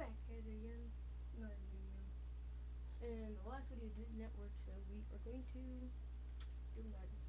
back at it again. Another video. And the last video didn't network, so we are going to do Madden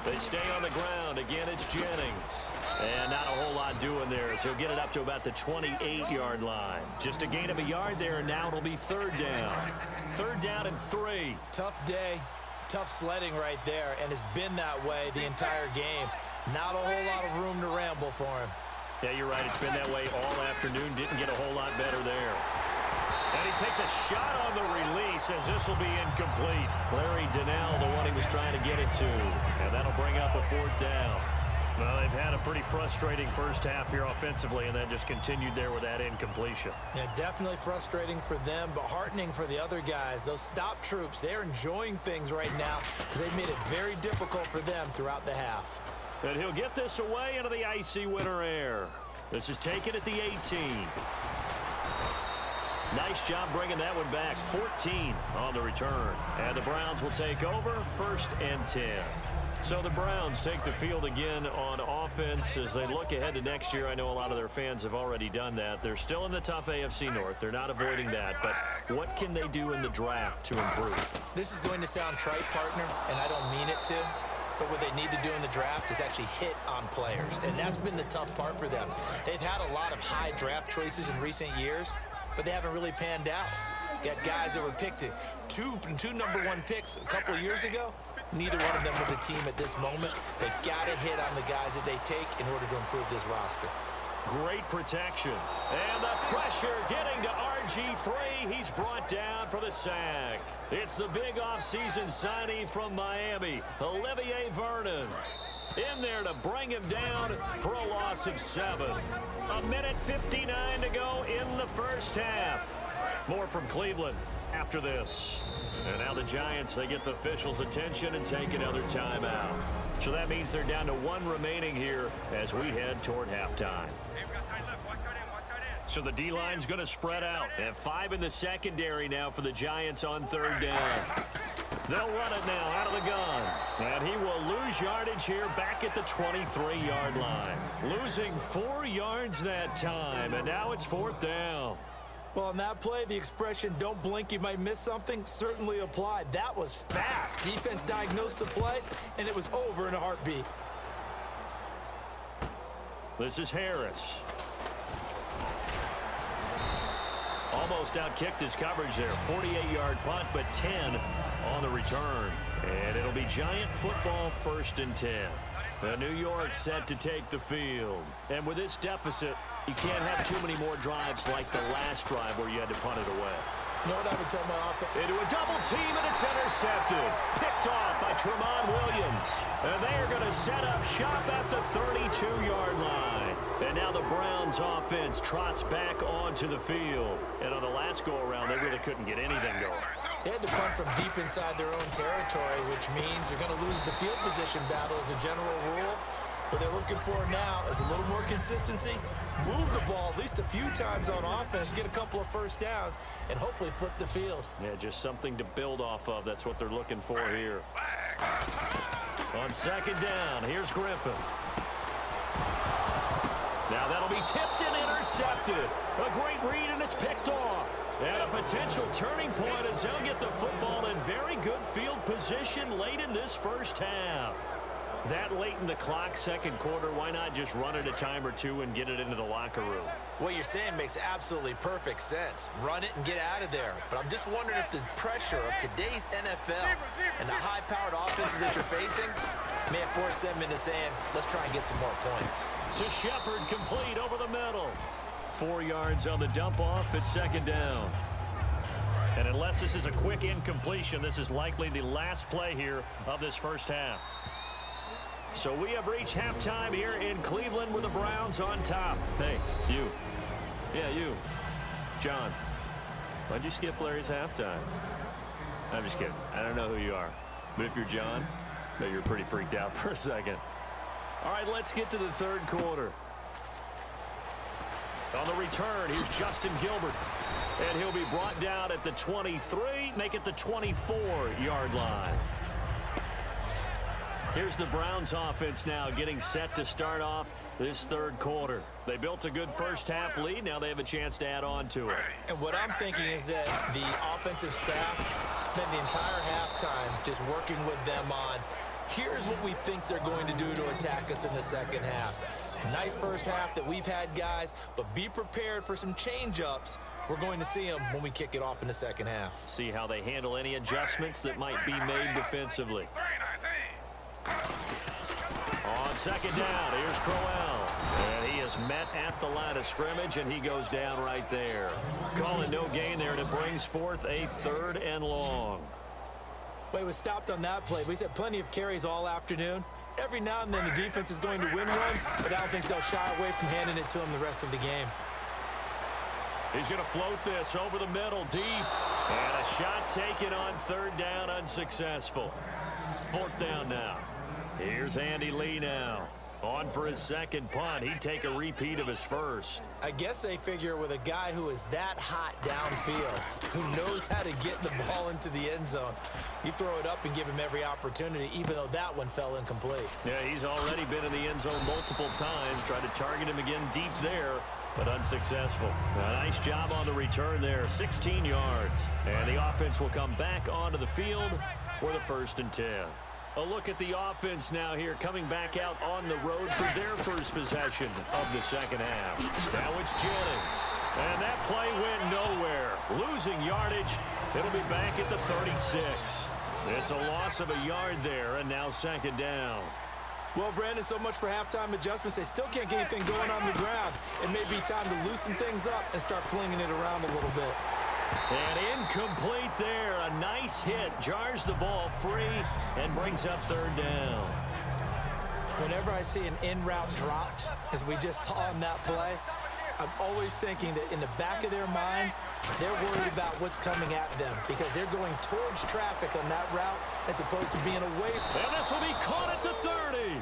They stay on the ground. Again, it's Jennings. And not a whole lot doing there as he'll get it up to about the 28-yard line. Just a gain of a yard there, and now it'll be third down. Third down and 3. Tough day, tough sledding right there, and it's been that way the entire game. Not a whole lot of room to ramble for him. Yeah, you're right. It's been that way all afternoon. Didn't get a whole lot better there. And he takes a shot on the release as this will be incomplete. Larry Donnell, the one he was trying to get it to. And that'll bring up a fourth down. Well, they've had a pretty frustrating first half here offensively, and then just continued there with that incompletion. Yeah, definitely frustrating for them, but heartening for the other guys. Those stop troops, they're enjoying things right now because they've made it very difficult for them throughout the half. And he'll get this away into the icy winter air. This is taken at the 18. Nice job bringing that one back. 14 on the return. And the Browns will take over, 1st and 10. So the Browns take the field again on offense as they look ahead to next year. I know a lot of their fans have already done that. They're still in the tough AFC North. They're not avoiding that. But what can they do in the draft to improve? This is going to sound trite, partner, and I don't mean it to. But what they need to do in the draft is actually hit on players. And that's been the tough part for them. They've had a lot of high draft choices in recent years, but they haven't really panned out. Got guys that were picked to two number 1 picks a couple of years ago. Neither one of them with the team at this moment. They got to hit on the guys that they take in order to improve this roster. Great protection. And the pressure getting to RG3. He's brought down for the sack. It's the big offseason signing from Miami, Olivier Vernon. In there to bring him down for a loss of 7. A minute 59 to go in the first half. More from Cleveland after this. And now the Giants, they get the officials' attention and take another timeout. So that means they're down to 1 remaining here as we head toward halftime. So the D-line's going to spread out. And 5 in the secondary now for the Giants on third down. They'll run it now out of the gun. And he will lose yardage here back at the 23-yard line. Losing 4 yards that time. And now it's 4th down. Well, on that play, the expression, don't blink, you might miss something, certainly applied. That was fast. Defense diagnosed the play, and it was over in a heartbeat. This is Harris. Almost outkicked his coverage there. 48-yard punt, but 10 on the return. And it'll be Giant football, 1st and 10. New York set to take the field. And with this deficit, You can't have too many more drives like the last drive where you had to punt it away. You know what I would tell my offense? Into a double team, and it's intercepted. Picked off by Tramon Williams. And they are going to set up shop at the 32-yard line. And now the Browns offense trots back onto the field. And on the last go-around, they really couldn't get anything going. They had to punt from deep inside their own territory, which means you're going to lose the field position battle as a general rule. What they're looking for now is a little more consistency, move the ball at least a few times on offense, get a couple of first downs, and hopefully flip the field. Yeah, just something to build off of. That's what they're looking for here. On second down, here's Griffin. Now that'll be tipped and intercepted. A great read, and it's picked off. And a potential turning point as they'll get the football in very good field position late in this first half. That late in the clock, second quarter, why not just run it a time or two and get it into the locker room? What you're saying makes absolutely perfect sense. Run it and get out of there. But I'm just wondering if the pressure of today's NFL and the high-powered offenses that you're facing may have forced them into saying, let's try and get some more points. To Shepard, complete over the middle. 4 yards on the dump-off. It's second down. And unless this is a quick incompletion, this is likely the last play here of this first half. So we have reached halftime here in Cleveland with the Browns on top. Hey, you. Yeah, you. John. Why'd you skip Larry's halftime? I'm just kidding. I don't know who you are. But if you're John, maybe you're pretty freaked out for a second. All right, let's get to the third quarter. On the return, here's Justin Gilbert. And he'll be brought down at the 23, make it the 24-yard line. Here's the Browns offense now getting set to start off this third quarter. They built a good first half lead. Now they have a chance to add on to it. And what I'm thinking is that the offensive staff spent the entire halftime just working with them on, here's what we think they're going to do to attack us in the second half. Nice first half that we've had, guys, but be prepared for some change-ups. We're going to see them when we kick it off in the second half. See how they handle any adjustments that might be made defensively. On second down, here's Crowell. And he is met at the line of scrimmage, and he goes down right there. Calling no gain there, and it brings forth a third and long. Well, he was stopped on that play. We've had plenty of carries all afternoon. Every now and then the defense is going to win one, but I don't think they'll shy away from handing it to him the rest of the game. He's going to float this over the middle, deep. And a shot taken on third down, unsuccessful. Fourth down now. Here's Andy Lee now. On for his second punt. He'd take a repeat of his first. I guess they figure with a guy who is that hot downfield, who knows how to get the ball into the end zone, you throw it up and give him every opportunity, even though that one fell incomplete. Yeah, he's already been in the end zone multiple times. Tried to target him again deep there, but unsuccessful. A nice job on the return there, 16 yards. And the offense will come back onto the field for the 1st and 10. A look at the offense now here, coming back out on the road for their first possession of the second half. Now it's Jennings. And that play went nowhere. Losing yardage. It'll be back at the 36. It's a loss of a yard there, and now second down. Well, Brandon, so much for halftime adjustments. They still can't get anything going on the ground. It may be time to loosen things up and start flinging it around a little bit. And incomplete there. A nice hit. Jars the ball free and brings up third down. Whenever I see an in-route dropped, as we just saw in that play, I'm always thinking that in the back of their mind, they're worried about what's coming at them because they're going towards traffic on that route as opposed to being away. And this will be caught at the 30.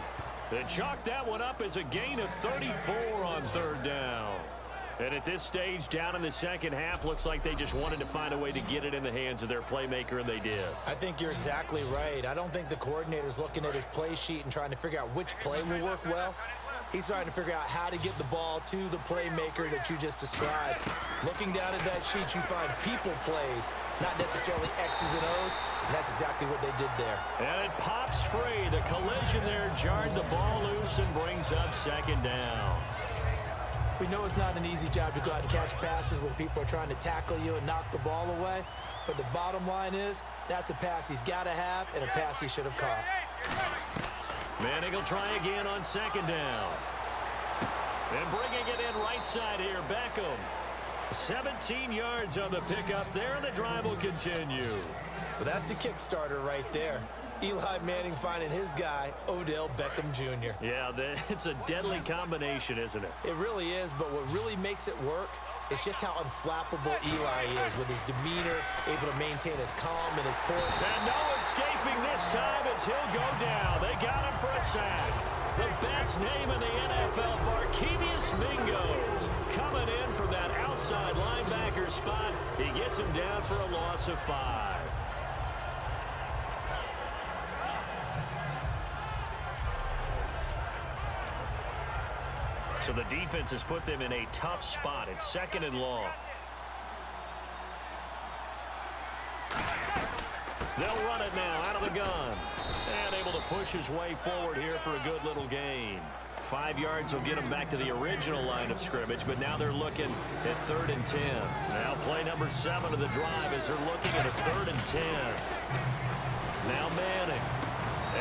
They chalk that one up as a gain of 34 on third down. And at this stage, down in the second half, looks like they just wanted to find a way to get it in the hands of their playmaker, and they did. I think you're exactly right. I don't think the coordinator's looking at his play sheet and trying to figure out which play will work well. He's trying to figure out how to get the ball to the playmaker that you just described. Looking down at that sheet, you find people plays, not necessarily X's and O's, and that's exactly what they did there. And it pops free. The collision there jarred the ball loose and brings up second down. We know it's not an easy job to go out and catch passes when people are trying to tackle you and knock the ball away. But the bottom line is, that's a pass he's got to have and a pass he should have caught. Manning will try again on second down. And bringing it in right side here, Beckham. 17 yards on the pickup there, and the drive will continue. Well, that's the Kickstarter right there. Eli Manning finding his guy, Odell Beckham Jr. Yeah, it's a deadly combination, isn't it? It really is, but what really makes it work is just how unflappable Eli is with his demeanor, able to maintain his calm and his poise. And no escaping this time as he'll go down. They got him for a sack. The best name in the NFL, Barkevius Mingo, coming in from that outside linebacker spot. He gets him down for a loss of 5. So the defense has put them in a tough spot. It's 2nd and long. They'll run it now out of the gun. And able to push his way forward here for a good little gain. 5 yards will get him back to the original line of scrimmage, but now they're looking at 3rd and 10. Now play number 7 of the drive as they're looking at a 3rd and 10. Now Manning.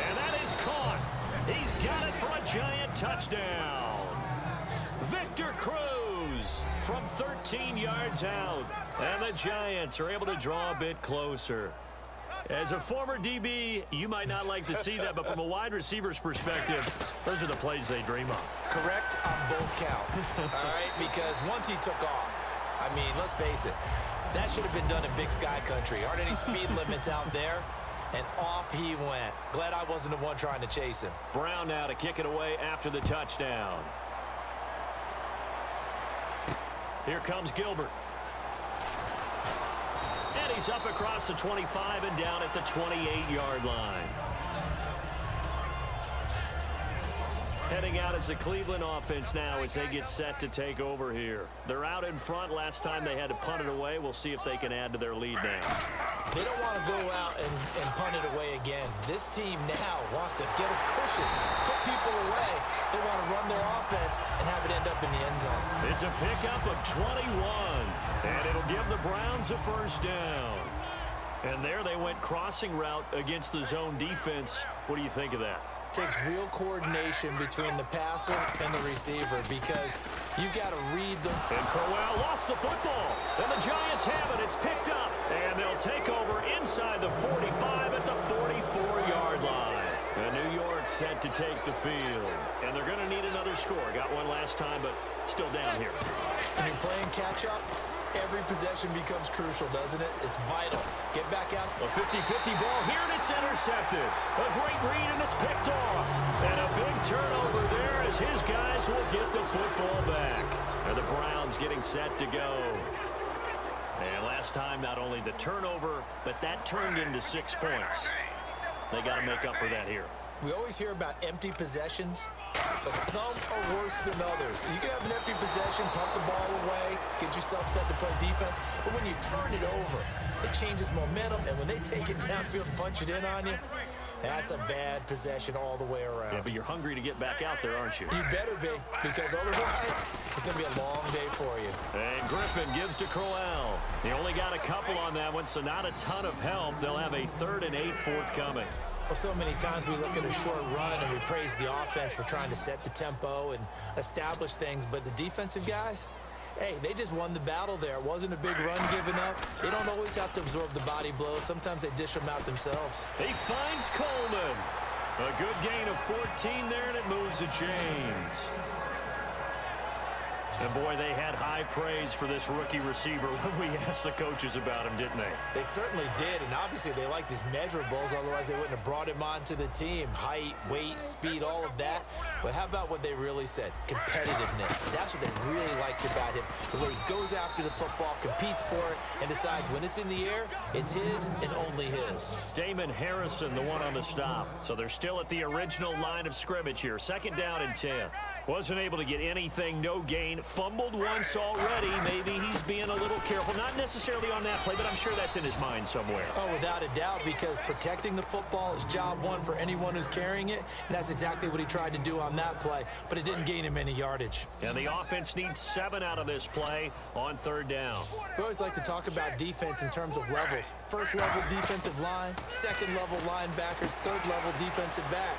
And that is caught. He's got it for a giant touchdown. Victor Cruz from 13 yards out. And the Giants are able to draw a bit closer. As a former DB, you might not like to see that, but from a wide receiver's perspective, those are the plays they dream of. Correct on both counts, all right? Because once he took off, I mean, let's face it, that should have been done in Big Sky Country. Aren't any speed limits out there? And off he went. Glad I wasn't the one trying to chase him. Brown now to kick it away after the touchdown. Here comes Gilbert. And he's up across the 25 and down at the 28-yard line. Heading out as the Cleveland offense now as they get set to take over here. They're out in front. Last time they had to punt it away. We'll see if they can add to their lead now. They don't want to go out and punt it away again. This team now wants to get a cushion, put people away. They want to run their offense and have it end up in the end zone. It's a pickup of 21, and it'll give the Browns a 1st down. And there they went crossing route against the zone defense. What do you think of that? Takes real coordination between the passer and the receiver because you've got to read them. And Crowell lost the football. And the Giants have it. It's picked up. And they'll take over inside the 45 at the 44-yard line. And New York set to take the field. And they're going to need another score. Got one last time, but still down here. When you're playing catch-up, every possession becomes crucial, doesn't it? It's vital. Get back out. A 50-50 ball here, and it's intercepted. A great read, and it's picked off. And a big turnover there as his guys will get the football back. And the Browns getting set to go. And last time, not only the turnover, but that turned into 6 points. They got to make up for that here. We always hear about empty possessions, but some are worse than others. You can have an empty possession, punt the ball away, get yourself set to play defense, but when you turn it over, it changes momentum, and when they take it downfield and punch it in on you, that's a bad possession all the way around. Yeah, but you're hungry to get back out there, aren't you? You better be, because otherwise, it's going to be a long day for you. And Griffin gives to Crowell. He only got a couple on that one, so not a ton of help. They'll have a 3rd and 8 forthcoming. Well, so many times we look at a short run and we praise the offense for trying to set the tempo and establish things, but the defensive guys, hey, they just won the battle there. It wasn't a big run given up. They don't always have to absorb the body blows. Sometimes they dish them out themselves. He finds Coleman. A good gain of 14 there, and it moves the chains. And, boy, they had high praise for this rookie receiver when we asked the coaches about him, didn't they? They certainly did, and obviously they liked his measurables. Otherwise, they wouldn't have brought him onto the team. Height, weight, speed, all of that. But how about what they really said? Competitiveness. That's what they really liked about him. The way he goes after the football, competes for it, and decides when it's in the air, it's his and only his. Damon Harrison, the one on the stop. So they're still at the original line of scrimmage here. 2nd down and 10. Wasn't able to get anything, no gain. Fumbled once already. Maybe he's being a little careful. Not necessarily on that play, but I'm sure that's in his mind somewhere. Oh, without a doubt, because protecting the football is job one for anyone who's carrying it, and that's exactly what he tried to do on that play, but it didn't gain him any yardage. And the offense needs 7 out of this play on 3rd down. We always like to talk about defense in terms of levels. 1st level defensive line, 2nd level linebackers, 3rd level defensive back.